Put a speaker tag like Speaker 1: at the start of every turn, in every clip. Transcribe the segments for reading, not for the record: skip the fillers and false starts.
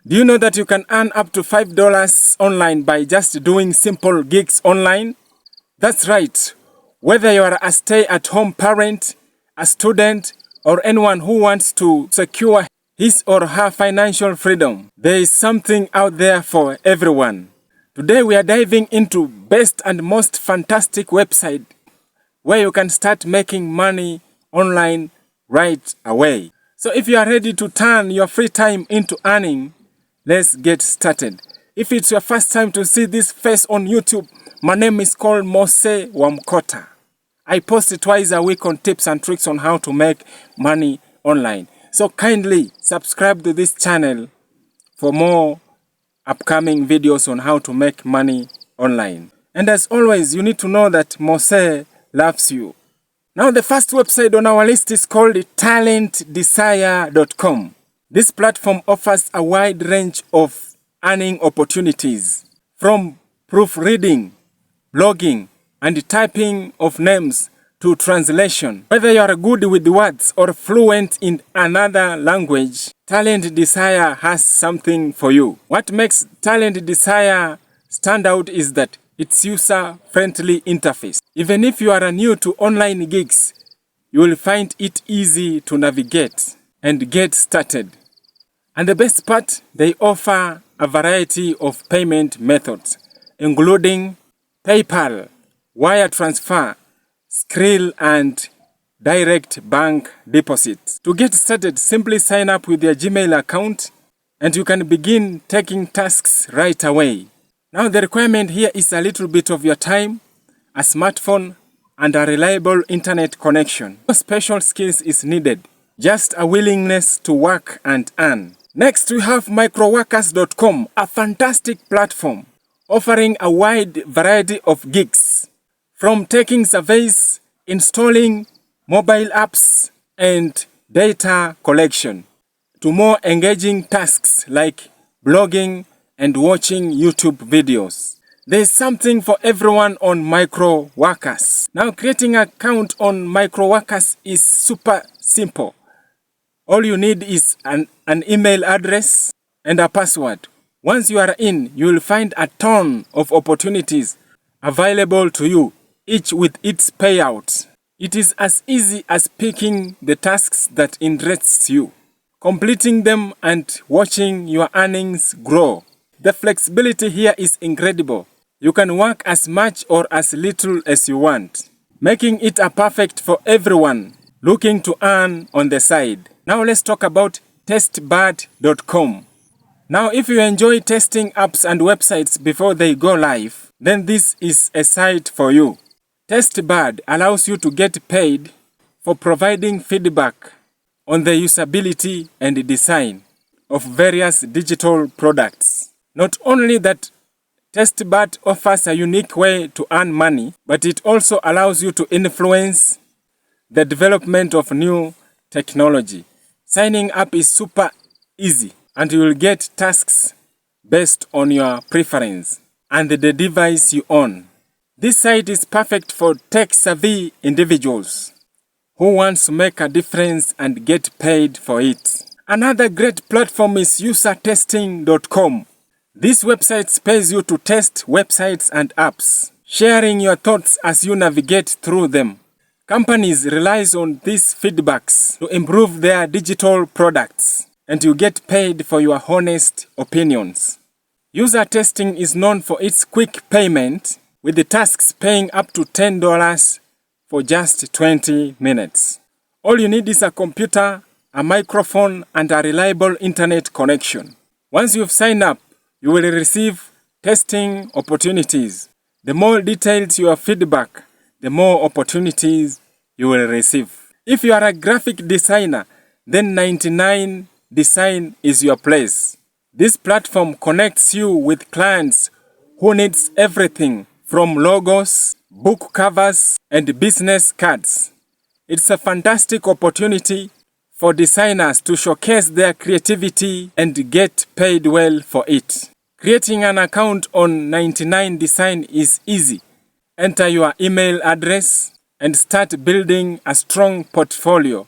Speaker 1: Do you know that you can earn up to $5 online by just doing simple gigs online? That's right. Whether you are a stay-at-home parent, a student, or anyone who wants to secure his or her financial freedom, there is something out there for everyone. Today we are diving into best and most fantastic website where you can start making money online right away. So if you are ready to turn your free time into earning, let's get started. If it's your first time to see this face on YouTube, my name is called Mose Wamkota. I post twice a week on tips and tricks on how to make money online. So kindly subscribe to this channel for more upcoming videos on how to make money online. And as always, you need to know that Mose loves you. Now the first website on our list is called talentdesire.com. This platform offers a wide range of earning opportunities, from proofreading, blogging, and typing of names to translation. Whether you are good with words or fluent in another language, Talent Desire has something for you. What makes Talent Desire stand out is that its user-friendly interface. Even if you are new to online gigs, you will find it easy to navigate and get started. And the best part, they offer a variety of payment methods, including PayPal, wire transfer, Skrill, and direct bank deposits. To get started, simply sign up with your Gmail account and you can begin taking tasks right away. Now the requirement here is a little bit of your time, a smartphone, and a reliable internet connection. No special skills is needed, just a willingness to work and earn. Next we have Microworkers.com, a fantastic platform offering a wide variety of gigs, from taking surveys, installing mobile apps, and data collection, to more engaging tasks like blogging and watching YouTube videos. There's something for everyone on Microworkers. Now creating an account on Microworkers is super simple. All you need is an email address and a password. Once you are in, you will find a ton of opportunities available to you, each with its payout. It is as easy as picking the tasks that interests you, completing them, and watching your earnings grow. The flexibility here is incredible. You can work as much or as little as you want, making it a perfect for everyone looking to earn on the side. Now let's talk about TestBird.com. Now if you enjoy testing apps and websites before they go live, then this is a site for you. TestBird allows you to get paid for providing feedback on the usability and design of various digital products. Not only that, TestBird offers a unique way to earn money, but it also allows you to influence the development of new technology. Signing up is super easy, and you will get tasks based on your preference and the device you own. This site is perfect for tech-savvy individuals who want to make a difference and get paid for it. Another great platform is usertesting.com. This website pays you to test websites and apps, sharing your thoughts as you navigate through them. Companies rely on these feedbacks to improve their digital products, and you get paid for your honest opinions. User testing is known for its quick payment, with the tasks paying up to $10 for just 20 minutes. All you need is a computer, a microphone, and a reliable internet connection. Once you've signed up, you will receive testing opportunities. The more detailed your feedback, the more opportunities you will receive. If you are a graphic designer, then 99 Design is your place. This platform connects you with clients who needs everything from logos, book covers, and business cards. It's a fantastic opportunity for designers to showcase their creativity and get paid well for it. Creating an account on 99 Design is easy. Enter your email address and start building a strong portfolio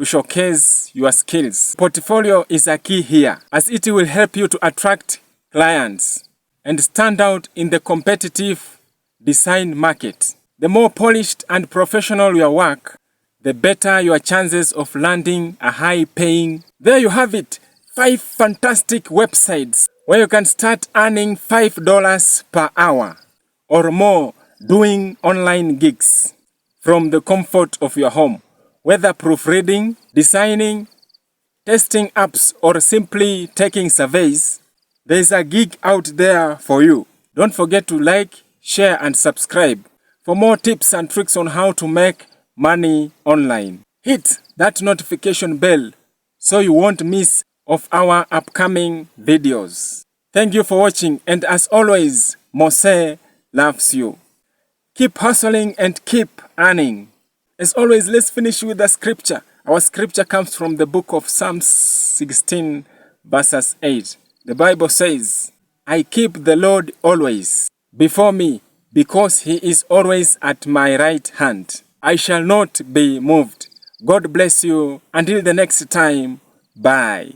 Speaker 1: to showcase your skills. Portfolio is a key here, as it will help you to attract clients and stand out in the competitive design market. The more polished and professional your work, the better your chances of landing a high-paying. There you have it, 5 fantastic websites where you can start earning $5 per hour or more doing online gigs from the comfort of your home. Whether proofreading, designing, testing apps, or simply taking surveys, there is a gig out there for you. Don't forget to like, share, and subscribe for more tips and tricks on how to make money online. Hit that notification bell so you won't miss of our upcoming videos. Thank you for watching, and as always, Mose loves you. Keep hustling and keep earning. As always, let's finish with the scripture. Our scripture comes from the book of Psalms 16 verses 8. The Bible says, I keep the Lord always before me, because he is always at my right hand. I shall not be moved. God bless you. Until the next time, bye.